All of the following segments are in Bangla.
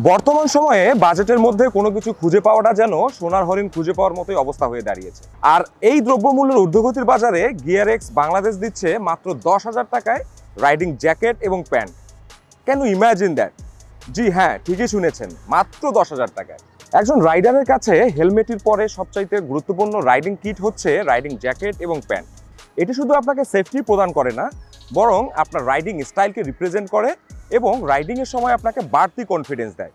বর্তমান সময়ে বাজেটের মধ্যে কোনো কিছু খুঁজে পাওয়াটা যেন সোনার হরিণ খুঁজে পাওয়ার মতোই অবস্থা হয়ে দাঁড়িয়েছে। আর এই দ্রব্যমূল্যের ঊর্ধ্বগতির বাজারে গিয়ারএক্স বাংলাদেশ দিচ্ছে মাত্র 10,000 টাকায় রাইডিং জ্যাকেট এবং pant. Can you imagine that? জি হ্যাঁ, ঠিকই শুনেছেন, মাত্র 10,000 টাকায়। একজন রাইডারের কাছে হেলমেটের পরে সবচাইতে গুরুত্বপূর্ণ রাইডিং কিট হচ্ছে রাইডিং জ্যাকেট এবং প্যান্ট। এটি শুধু আপনাকে সেফটি প্রদান করে না, বরং আপনার রাইডিং স্টাইলকে রিপ্রেজেন্ট করে এবং রাইডিংয়ের সময় আপনাকে বাড়তি কনফিডেন্স দেয়।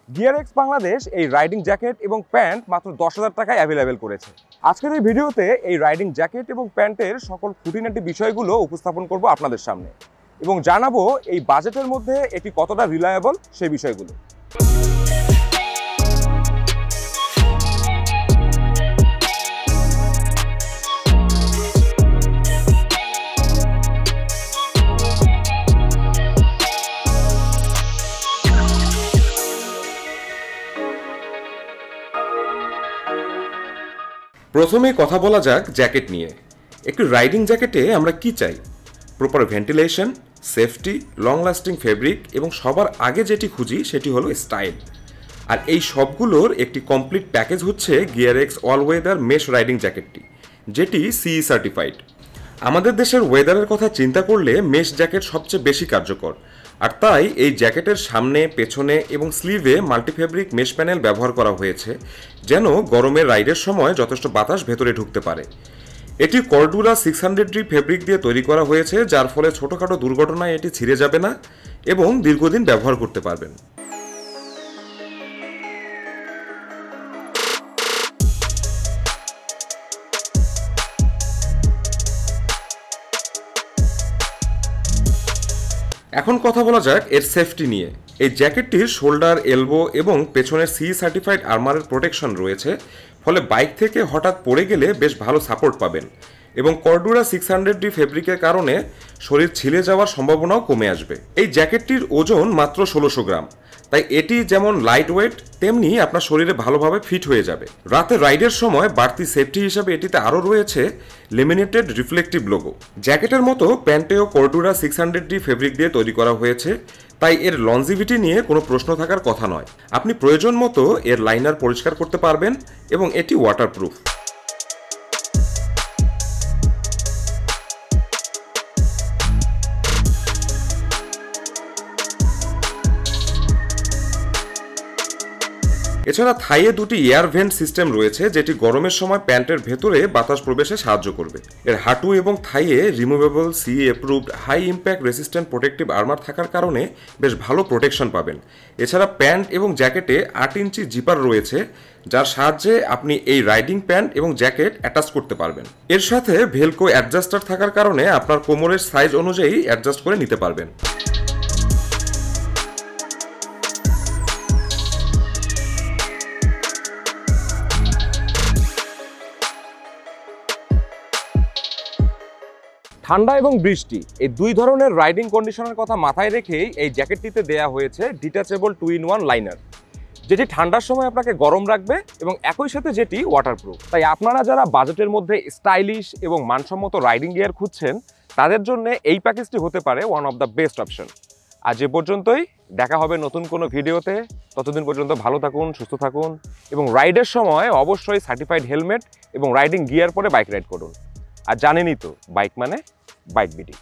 গিয়ারএক্স বাংলাদেশ এই রাইডিং জ্যাকেট এবং প্যান্ট মাত্র 10,000 টাকায় অ্যাভেলেবেল করেছে। আজকের এই ভিডিওতে এই রাইডিং জ্যাকেট এবং প্যান্টের সকল খুঁটিনাটি বিষয়গুলো উপস্থাপন করব আপনাদের সামনে এবং জানাবো এই বাজেটের মধ্যে এটি কতটা রিলায়েবল সেই বিষয়গুলো। প্রথমে কথা বলা যাক জ্যাকেট নিয়ে। একটি রাইডিং জ্যাকেটে আমরা কি চাই? Proper ventilation, safety, long lasting fabric এবং সবার আগে যেটি খুঁজি সেটি হলো স্টাইল। আর এই সবগুলোর একটি কমপ্লিট প্যাকেজ হচ্ছে গিয়ারএক্স অল ওয়েদার মেশ রাইডিং জ্যাকেটটি, যেটি সিই সার্টিফাইড। আমাদের দেশের ওয়েদারের কথা চিন্তা করলে মেশ জ্যাকেট সবচেয়ে বেশি কার্যকর, আর তাই এই জ্যাকেটের সামনে, পেছনে এবং স্লিভে মাল্টিফেব্রিক মেশ প্যানেল ব্যবহার করা হয়েছে, যেন গরমের রাইডের সময় যথেষ্ট বাতাস ভেতরে ঢুকতে পারে। এটি কর্ডুরা 600D ফেব্রিক দিয়ে তৈরি করা হয়েছে, যার ফলে ছোটোখাটো দুর্ঘটনায় এটি ছিঁড়ে যাবে না এবং দীর্ঘদিন ব্যবহার করতে পারবেন। এখন কথা বলা যাক এর সেফটি নিয়ে। এই জ্যাকেটটির শোল্ডার, এলবো এবং পেছনের সিই সার্টিফাইড আর্মারের প্রোটেকশন রয়েছে, ফলে বাইক থেকে হঠাৎ পড়ে গেলে বেশ ভালো সাপোর্ট পাবেন এবং কর্ডুরা 600D ফেব্রিকের কারণে শরীর ছিলে যাওয়ার সম্ভাবনাও কমে আসবে। এই জ্যাকেটটির ওজন মাত্র 1600 গ্রাম, তাই এটি যেমন লাইট ওয়েট তেমনি আপনার শরীরে ভালোভাবে ফিট হয়ে যাবে। রাতে রাইডের সময় বাড়তি সেফটি হিসাবে এটিতে আরও রয়েছে লেমিনেটেড রিফ্লেকটিভ লোগো। জ্যাকেটের মতো প্যান্টেও কর্ডুরা 600D ফেব্রিক দিয়ে তৈরি করা হয়েছে, তাই এর লনজিভিটি নিয়ে কোনো প্রশ্ন থাকার কথা নয়। আপনি প্রয়োজন মতো এর লাইনার পরিষ্কার করতে পারবেন এবং এটি ওয়াটারপ্রুফ। এছাড়া থাইয়ে দুটি এয়ার ভেন্ট সিস্টেম রয়েছে, যেটি গরমের সময় প্যান্টের ভেতরে বাতাস প্রবেশে সাহায্য করবে। এর হাঁটু এবং থাইয়ে removable CE approved high impact resistant protective armour থাকার কারণে বেশ ভালো প্রোটেকশন পাবেন। এছাড়া প্যান্ট এবং জ্যাকেটে 8 ইঞ্চি জিপার রয়েছে, যার সাহায্যে আপনি এই রাইডিং প্যান্ট এবং জ্যাকেট অ্যাটাচ করতে পারবেন। এর সাথে ভেলকো অ্যাডজাস্টার থাকার কারণে আপনার কোমরের সাইজ অনুযায়ী অ্যাডজাস্ট করে নিতে পারবেন। ঠান্ডা এবং বৃষ্টি এই দুই ধরনের রাইডিং কন্ডিশনের কথা মাথায় রেখেই এই জ্যাকেটটিতে দেয়া হয়েছে ডিটাচেবল 2-in-1 লাইনার, যেটি ঠান্ডার সময় আপনাকে গরম রাখবে এবং একই সাথে যেটি ওয়াটারপ্রুফ। তাই আপনারা যারা বাজেটের মধ্যে স্টাইলিশ এবং মানসম্মত রাইডিং গিয়ার খুঁজছেন, তাদের জন্য এই প্যাকেজটি হতে পারে one of the best option. আজ এ পর্যন্তই, দেখা হবে নতুন কোনো ভিডিওতে। ততদিন পর্যন্ত ভালো থাকুন, সুস্থ থাকুন এবং রাইডের সময় অবশ্যই সার্টিফাইড হেলমেট এবং রাইডিং গিয়ার পরে বাইক রাইড করুন। আর জানেনই তো, বাইক মানে বাইক বিডি।